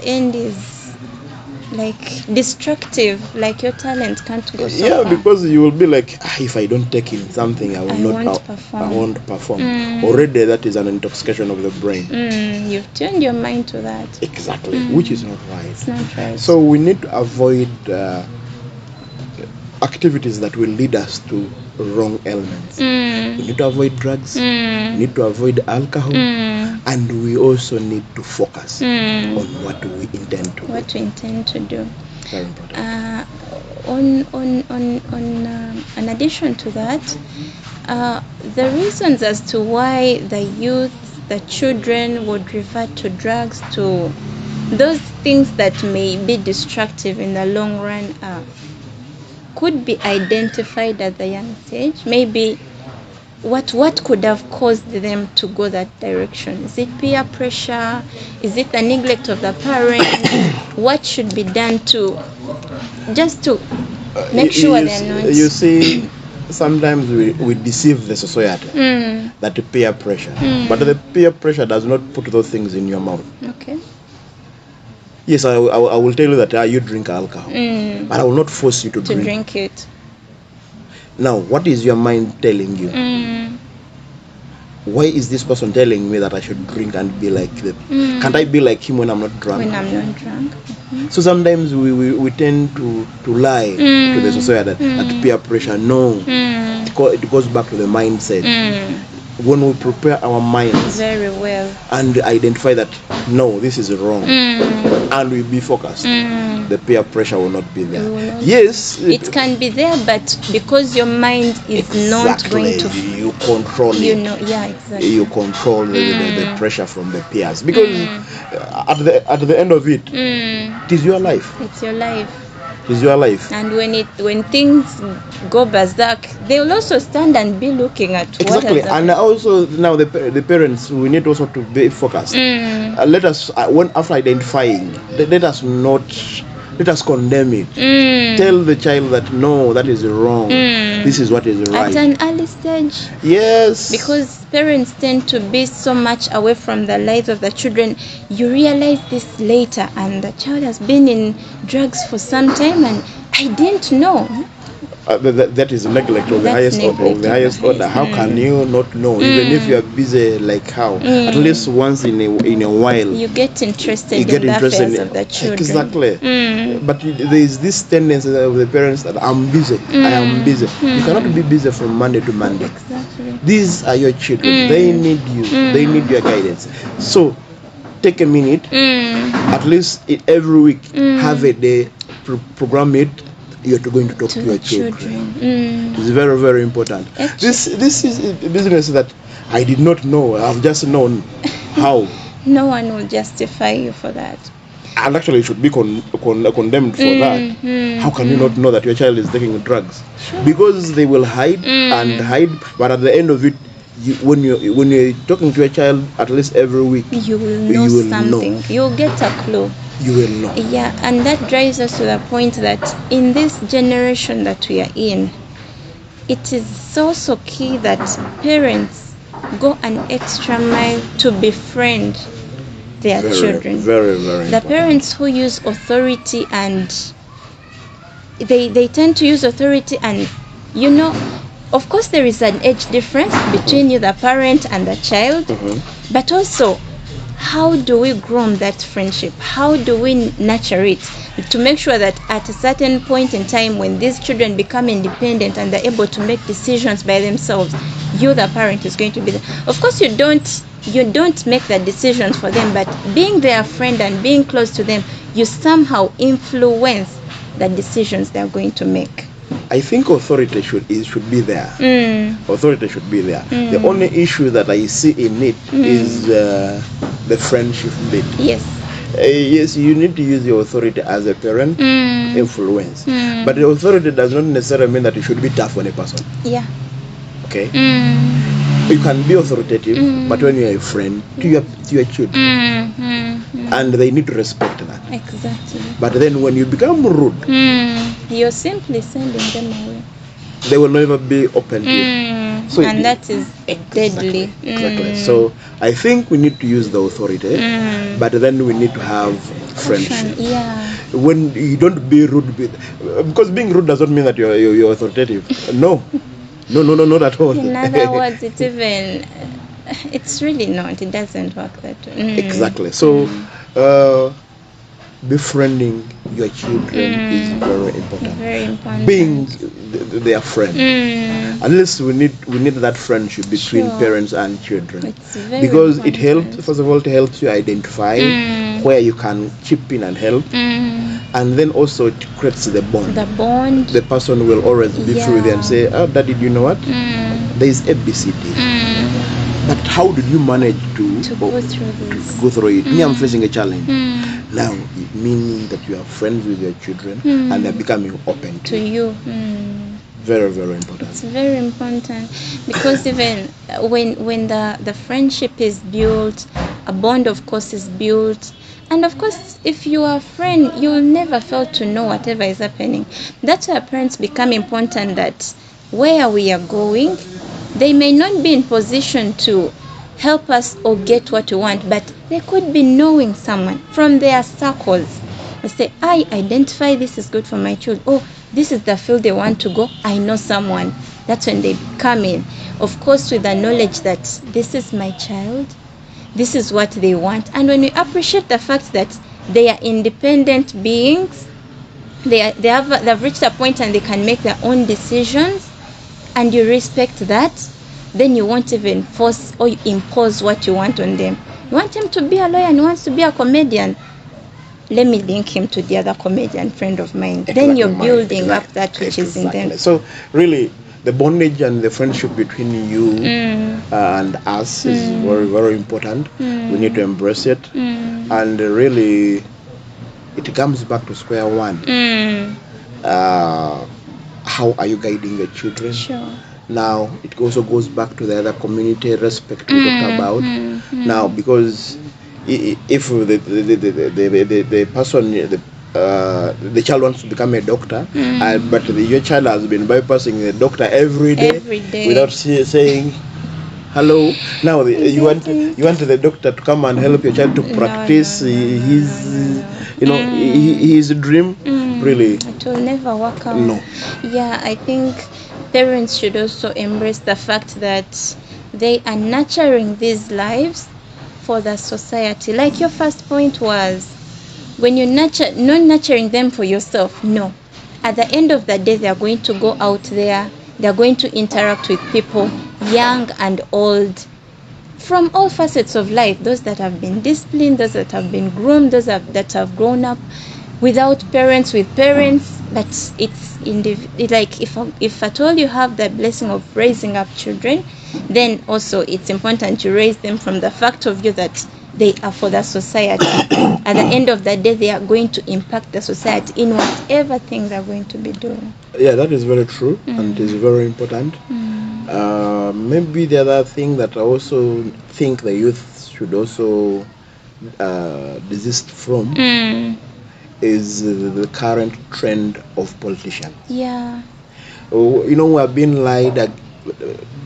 end is like destructive, like your talent can't go so Yeah, far. because you will be like, if I don't take in something, I won't perform. I won't perform. Already, that is an intoxication of the brain. You've turned your mind to that. Exactly, which is not right. It's not right. So we need to avoid activities that will lead us to wrong elements. We need to avoid drugs. We need to avoid alcohol, and we also need to focus on what we intend to do. What we intend to do. Very important. In addition to that, the reasons as to why the youth, the children would revert to drugs, to those things that may be destructive in the long run, could be identified at the young stage. Maybe what could have caused them to go that direction? Is it peer pressure? Is it the neglect of the parents? What should be done to just to make sure they're not? You see, sometimes we deceive the society that the peer pressure, but the peer pressure does not put those things in your mouth. Okay. Yes, I will tell you that you drink alcohol, but I will not force you to drink it. Now, what is your mind telling you? Why is this person telling me that I should drink and be like them? Can't I be like him when I'm not drunk? When I'm not drunk. So sometimes we tend to lie to the society that peer pressure. No, it goes back to the mindset. When we prepare our minds very well and identify that no, this is wrong, and we be focused, the peer pressure will not be there. Yes, it can be there, but because your mind is not going to, you control it. Exactly. You control the pressure from the peers, because at the end of it, it is your life. It's your life. Is your life. And when things go berserk, they will also stand and be looking at what has happened. And also now the parents, we need also to be focused. Let us after identifying, let us condemn it. Tell the child that no, that is wrong. This is what is right. At an early stage. Yes. Because parents tend to be so much away from the lives of the children. You realize this later, and the child has been in drugs for some time, and I didn't know. That is neglect of the highest order. How can you not know? Even if you are busy, like how? At least once in a while, you get interested in the affairs of the children. Exactly. But there is this tendency of the parents that I'm busy. I am busy. You cannot be busy from Monday to Monday. Exactly. These are your children. They need you. They need your guidance. So take a minute, at least every week, have a day, program it. You're going to talk to your children. It's very, very important. This is a business that I did not know. I've just known how. No one will justify you for that. And actually, you should be condemned for that. How can you not know that your child is taking drugs? Sure. Because they will hide and hide, but at the end of it, when you're talking to your child at least every week, you will know something. You'll get a clue. You will know. Yeah, and that drives us to the point that in this generation that we are in, it is so key that parents go an extra mile to befriend their children. Very, very the parents who use authority, and they tend to use authority, and of course there is an age difference between you, the parent, and the child, but also how do we groom that friendship? How do we nurture it to make sure that at a certain point in time when these children become independent and they're able to make decisions by themselves, you, the parent, is going to be there. Of course, you don't make the decisions for them, but being their friend and being close to them, you somehow influence the decisions they're going to make. I think authority should be there. Authority should be there. The only issue that I see in it is the friendship bit. Yes. Yes, you need to use your authority as a parent, influence. But the authority does not necessarily mean that you should be tough on a person. Yeah. Okay. You can be authoritative, but when you're a friend to your children, and they need to respect that. Exactly. But then when you become rude, you're simply sending them away. They will never be open to you. So and that is deadly. Exactly. So I think we need to use the authority, but then we need to have friendship. Yeah. When you don't be rude, because being rude doesn't mean that you're authoritative. No, not at all. In other words, it's really not. It doesn't work that way. Exactly. So, befriending your children is very important. Very important. Being their friend. At least we need that friendship between parents and children. It's very because important. it helps. First of all, it helps you identify where you can chip in and help, and then also it creates the bond. The person will always be through there and say, "Oh, Daddy, do you know what? There is ABCD." But how did you manage to go through this? Go through it. Me, I'm facing a challenge. Now, meaning that you are friends with your children and they're becoming open to you. Very, very important. It's very important because even when the friendship is built, a bond, of course, is built. And of course, if you are a friend, you will never fail to know whatever is happening. That's why parents become important, that where we are going, they may not be in position to help us or get what we want, but they could be knowing someone from their circles. They say, I identify this is good for my children. Oh, this is the field they want to go. I know someone. That's when they come in. Of course, with the knowledge that this is my child, this is what they want. And when we appreciate the fact that they are independent beings, they've reached a point and they can make their own decisions, and you respect that, then you won't even force or impose what you want on them. You want him to be a lawyer and he wants to be a comedian. Let me link him to the other comedian friend of mine. Exactly. Then you're building up that which is in them. So really, the bondage and the friendship between you and us is very, very important. We need to embrace it. And really, it comes back to square one. How are you guiding the children? Sure. Now, it also goes back to the other community respect we talked about. Now, because if the person, the child wants to become a doctor, but your child has been bypassing the doctor every day. Without saying hello. Now you want the doctor to come and help your child to practice his dream. Really, it will never work out. No. Yeah, I think parents should also embrace the fact that they are nurturing these lives for the society. Like your first point was, when you not nurturing them for yourself. No. At the end of the day, they are going to go out there. They are going to interact with people, young and old, from all facets of life. Those that have been disciplined, those that have been groomed, those that have grown up without parents, with parents. But it's like if at all you have the blessing of raising up children, then also it's important to raise them from the fact of view that they are for the society. At the end of the day, they are going to impact the society in whatever thing they're going to be doing. Yeah, that is very true, and it is very important. Maybe the other thing that I also think the youth should also desist from is the current trend of politicians. Yeah. We are being lied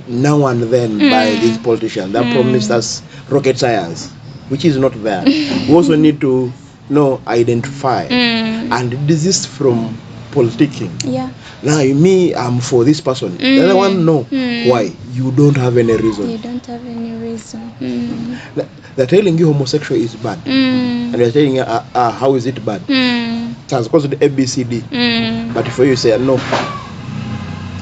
now and then by these politicians that promise us rocket science, which is not there. We also need to identify and desist from politicking. Yeah. Now, I'm for this person. The other one, no. Why? You don't have any reason. You don't have any reason. They're telling you homosexual is bad. And they're telling you, how is it bad? It has caused the ABCD. But for you say, no,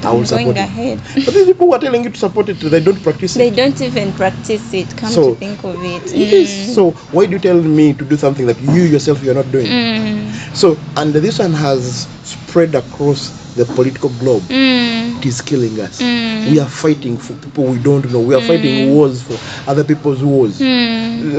I will support ahead. But these people who are telling you to support it, they don't practice it. They don't even practice it, to think of it. Yes. So why do you tell me to do something that you yourself you're not doing? So, and this one has spread across the political globe. It is killing us. We are fighting for people we don't know. We are fighting wars for other people's wars.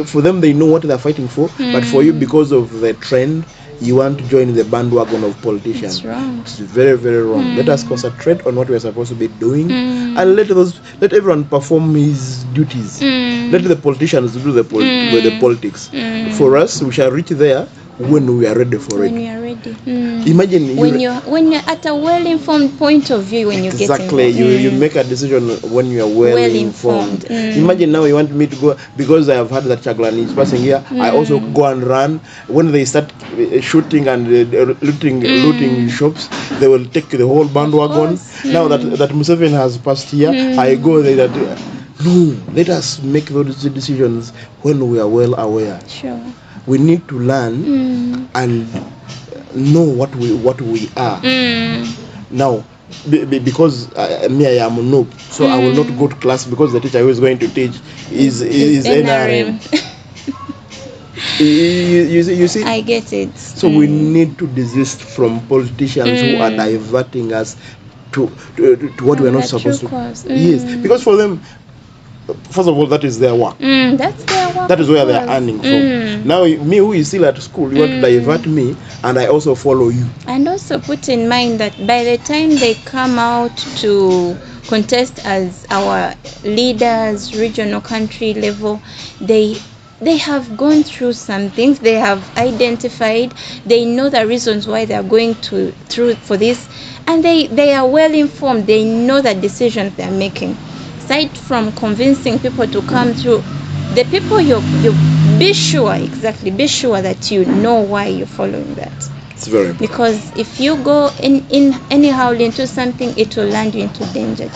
For them, they know what they're fighting for. But for you, because of the trend, you want to join the bandwagon of politicians. It's wrong. It's very, very wrong. Let us concentrate on what we're supposed to be doing, and let everyone perform his duties. Let the politicians do the politics. For us, we shall reach there when we are ready for it. ready. Imagine when you're at a well-informed point of view, when you exactly get involved. you make a decision when you are well informed. Imagine now you want me to go because I have heard that Chaglani is passing here. I also go and run. When they start shooting and looting shops, they will take the whole bandwagon. Now that Museveni has passed here, I go there. No, let us make those decisions when we are well aware. Sure. We need to learn and know what we are. Now, because me, I am a noob, so I will not go to class because the teacher who is going to teach is NRM. You see? I get it. So we need to desist from politicians who are diverting us to what we are not supposed to. Yes, because for them, first of all, that is their work. That's their work. That is where they are earning from. Now, me who is still at school, you want to divert me, and I also follow you. And also put in mind that by the time they come out to contest as our leaders, regional, country level, they have gone through some things. They have identified. They know the reasons why they are going through for this, and they are well informed. They know the decisions they are making. Aside from convincing people to come through, the people you be sure that you know why you're following that. It's very important. Because if you go in anyhow into something, it will land you into danger.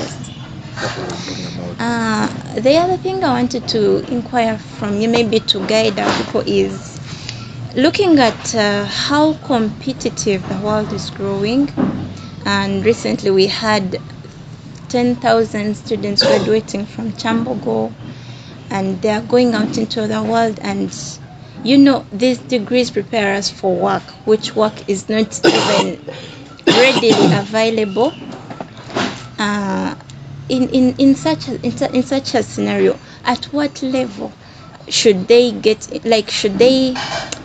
The other thing I wanted to inquire from you, maybe to guide our people, is looking at how competitive the world is growing. And recently we had 10,000 students graduating from Chambogo, and they are going out into the world, and these degrees prepare us for work, which work is not even readily available. In such a scenario, at what level should they should they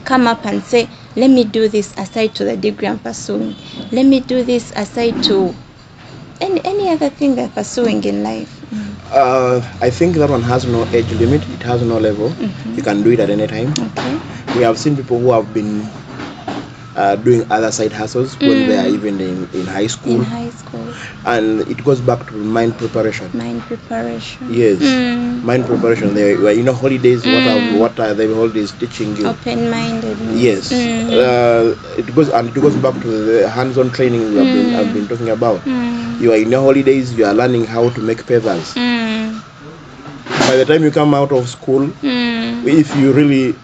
come up and say, let me do this aside to the degree I'm pursuing, let me do this aside to any other thing they're pursuing in life? I think that one has no age limit. It has no level. You can do it at any time. Okay. We have seen people who have been doing other side hustles when they are even in high school. And it goes back to mind preparation. Yes. Mind preparation. They were holidays. What are the holidays teaching you? Open-minded. Yes. It goes back to the hands-on training I've been talking about. You are in your holidays. You are learning how to make papers. By the time you come out of school, if you really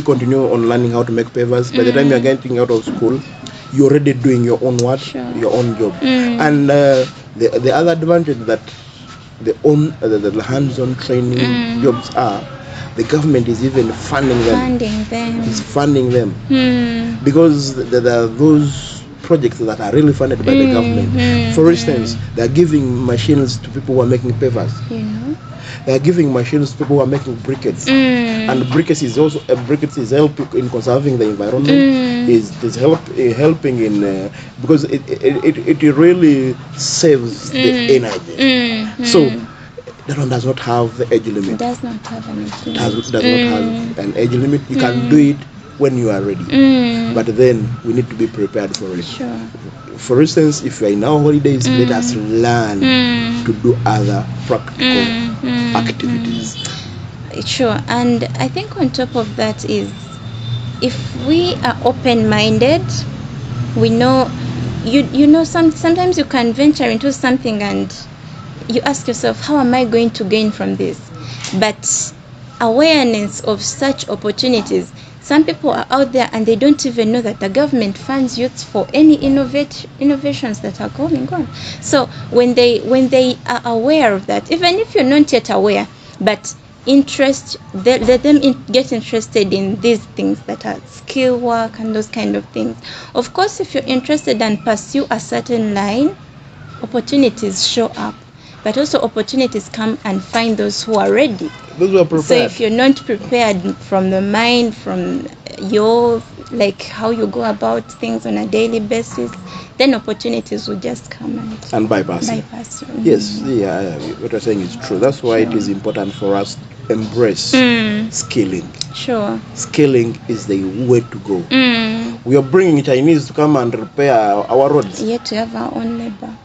continue on learning how to make papers, by the time you're getting out of school, you're already doing your own work, your own job. And the other advantage that the hands-on training jobs are, the government is even funding them. It's funding them. Because there are those projects that are really funded by the government. For instance, they are giving machines to people who are making papers. They are giving machines to people who are making briquettes. And briquettes is helping in conserving the environment. Is helping in because it really saves the energy. So that one does not have the age limit. It does not have an age limit. Does not have an age limit. You can do it when you are ready. But then we need to be prepared for it. Sure. For instance, if we are in our holidays, let us learn to do other practical activities. Sure. And I think on top of that is, if we are open-minded, we know, sometimes you can venture into something and you ask yourself, how am I going to gain from this? But awareness of such opportunities, some people are out there and they don't even know that the government funds youth for any innovations that are going on. So when they are aware of that, even if you're not yet aware, but let them get interested in these things that are skill work and those kind of things. Of course, if you're interested and pursue a certain line, opportunities show up. But also opportunities come and find those who are ready. Those who are prepared. So if you're not prepared from the mind, from your how you go about things on a daily basis, then opportunities will just come and bypass you. Yes, what you're saying is true. That's why it is important for us embrace skilling. Sure. Skilling is the way to go. We are bringing Chinese to come and repair our roads. Yet to have our own labor.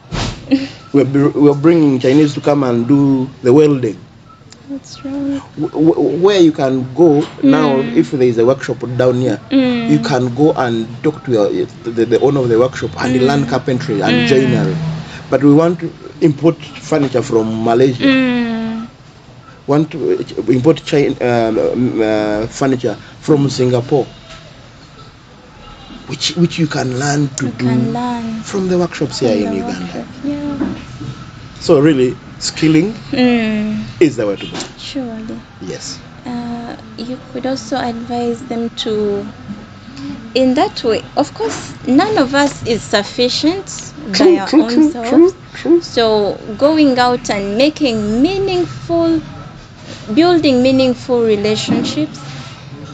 We are bringing Chinese to come and do the welding. That's right. Where you can go now, if there is a workshop down here, you can go and talk to the owner of the workshop and learn carpentry and joinery. But we want to import furniture from Malaysia. Want to import furniture from Singapore, which you can learn to from the workshops here in Uganda. Yeah. So really, skilling is the way to go. Surely. Yes. You could also advise them to, in that way, of course, none of us is sufficient by our own selves. True. So going out and building meaningful relationships,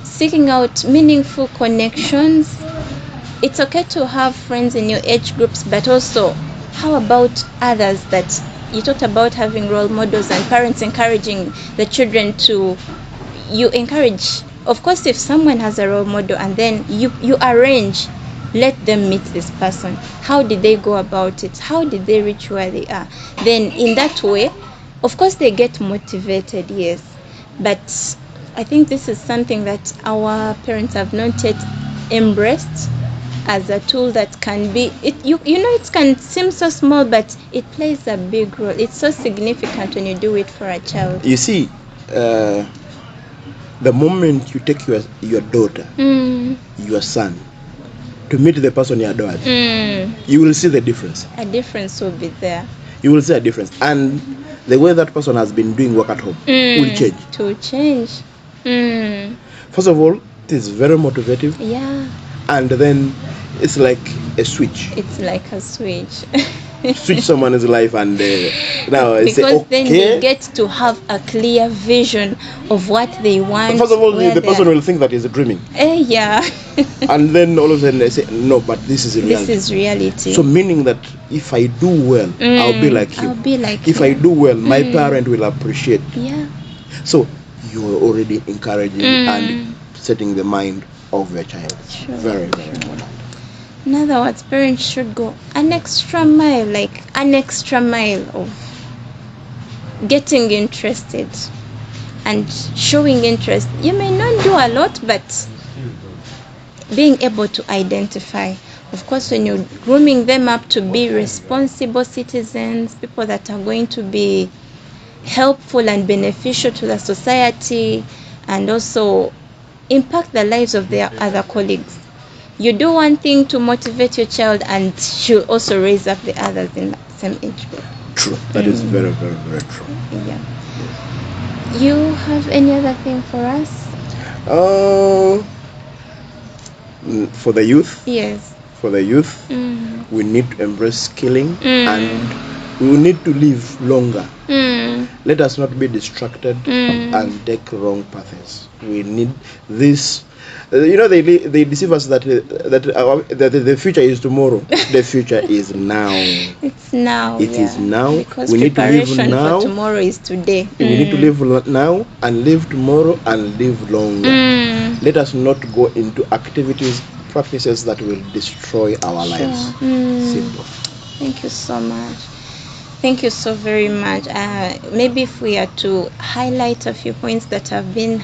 seeking out meaningful connections. It's okay to have friends in your age groups, but also how about others? That you talked about having role models and parents encouraging the children to, you encourage, of course, if someone has a role model and then you arrange, let them meet this person. How did they go about it? How did they reach where they are? Then in that way, of course, they get motivated, yes. But I think this is something that our parents have not yet embraced as a tool that can be, it can seem so small, but it plays a big role. It's so significant when you do it for a child. You see, the moment you take your daughter, your son, to meet the person you adore, you will see the difference. A difference will be there. You will see a difference. And the way that person has been doing work at home will change. To change. First of all, it is very motivative. Yeah. And then it's like a switch. It's like a switch. Switch someone's life and now because say, okay. Then they get to have a clear vision of what they want. First of all, the person will think that he's dreaming. Yeah. And then all of a sudden they say, no, but this is reality. This is reality. So meaning that if I do well, I'll be like him. If I do well, my parent will appreciate. Yeah. So you are already encouraging and setting the mind of your child. Sure. Very, very important. In other words, parents should go an extra mile of getting interested and showing interest. You may not do a lot, but being able to identify. Of course, when you're grooming them up to be responsible citizens, people that are going to be helpful and beneficial to the society and also impact the lives of their other colleagues. You do one thing to motivate your child and she'll also raise up the others in the same age group. True. That is very, very, very true. Yeah. You have any other thing for us? For the youth? Yes. For the youth, we need to embrace skilling and we need to live longer. Let us not be distracted and take wrong paths. We need this. They deceive us that the future is tomorrow. The future is now. It's now. It is now. Because we need to live now. For tomorrow is today. We need to live now and live tomorrow and live longer. Let us not go into practices that will destroy our lives. Simple. Thank you so much. Thank you so very much. Maybe if we are to highlight a few points that have been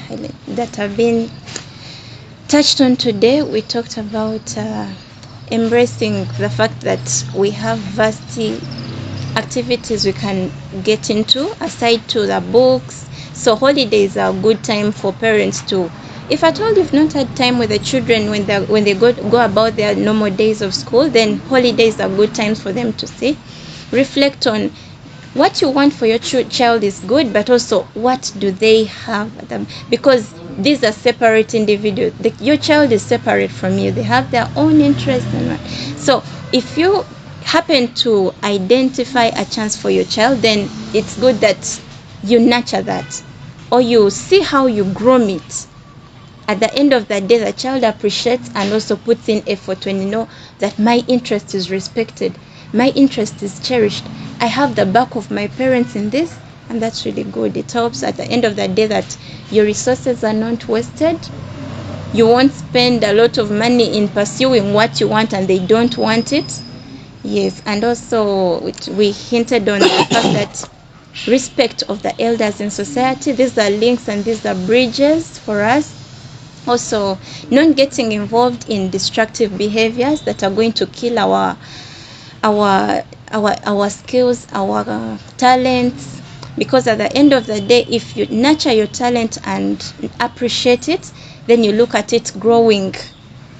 touched on today, we talked about embracing the fact that we have vast activities we can get into aside to the books. So holidays are a good time for parents to, if at all you've not had time with the children when they go about their normal days of school, then holidays are good times for them to sit, reflect on what you want for your child is good, but also what do they have, because these are separate individuals. Your child is separate from you. They have their own interests and so if you happen to identify a chance for your child, then it's good that you nurture that, or you see how you groom it. At the end of the day, the child appreciates and also puts in effort when you know that my interest is respected, my interest is cherished. I have the back of my parents in this, And that's really good. It helps at the end of the day that your resources are not wasted. You won't spend a lot of money in pursuing what you want and they don't want it. Yes, and also we hinted on the fact that respect of the elders in society, these are links and these are bridges for us. Also, not getting involved in destructive behaviors that are going to kill our skills, our talents. Because at the end of the day, if you nurture your talent and appreciate it, then you look at it growing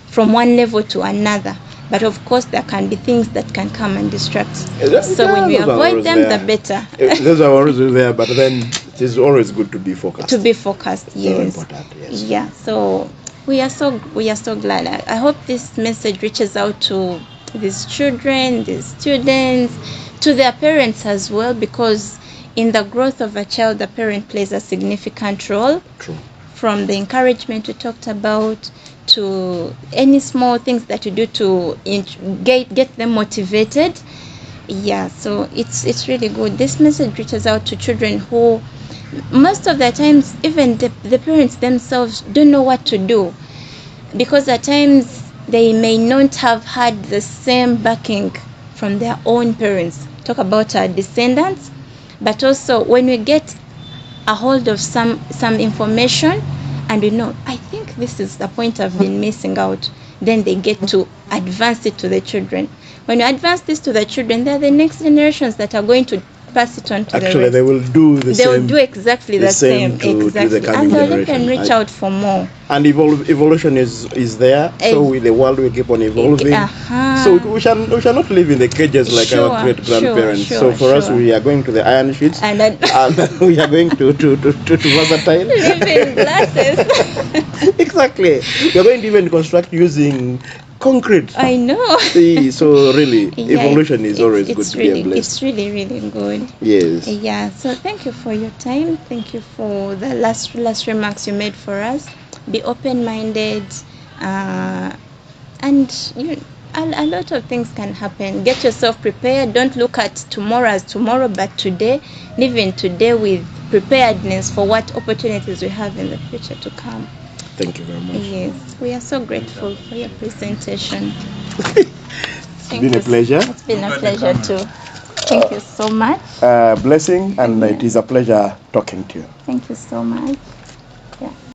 from one level to another. But of course, there can be things that can come and distract. So when we avoid them, the better. Those are always there, but then it is always good to be focused. To be focused, yes. Very important, yes. Yeah. So we are so glad. I hope this message reaches out to these children, these students, to their parents as well, because in the growth of a child, the parent plays a significant role. True. From the encouragement we talked about to any small things that you do to get them motivated. Yeah, so it's really good. This message reaches out to children who most of the times even the parents themselves don't know what to do, because at times they may not have had the same backing from their own parents. Talk about our descendants, but also when we get a hold of some information and we know, I think this is the point I've been missing out, then they get to advance it to the children. When you advance this to the children, they're the next generations that are going to pass it on to Actually, the rest. they will do the same. They will do exactly the same. To Exactly. the coming And they'll generation. even reach out for more. And evolution is there, so the world will keep on evolving. So we shall not live in the cages like our great grandparents. So for us, we are going to the iron sheets, and we are going to versatile. Living glasses. Exactly. We are going to even construct using concrete. I know. So really, evolution is always good to be blessed. It's really, really good. Yes. Yeah. So thank you for your time. Thank you for the last remarks you made for us. Be open-minded, and a lot of things can happen. Get yourself prepared. Don't look at tomorrow as tomorrow, but today. Live in today with preparedness for what opportunities we have in the future to come. Thank you very much. Yes, we are so grateful for your presentation. It's been a pleasure. It's been a pleasure too. Thank you so much. Blessing, and it is a pleasure talking to you. Thank you so much. Yeah.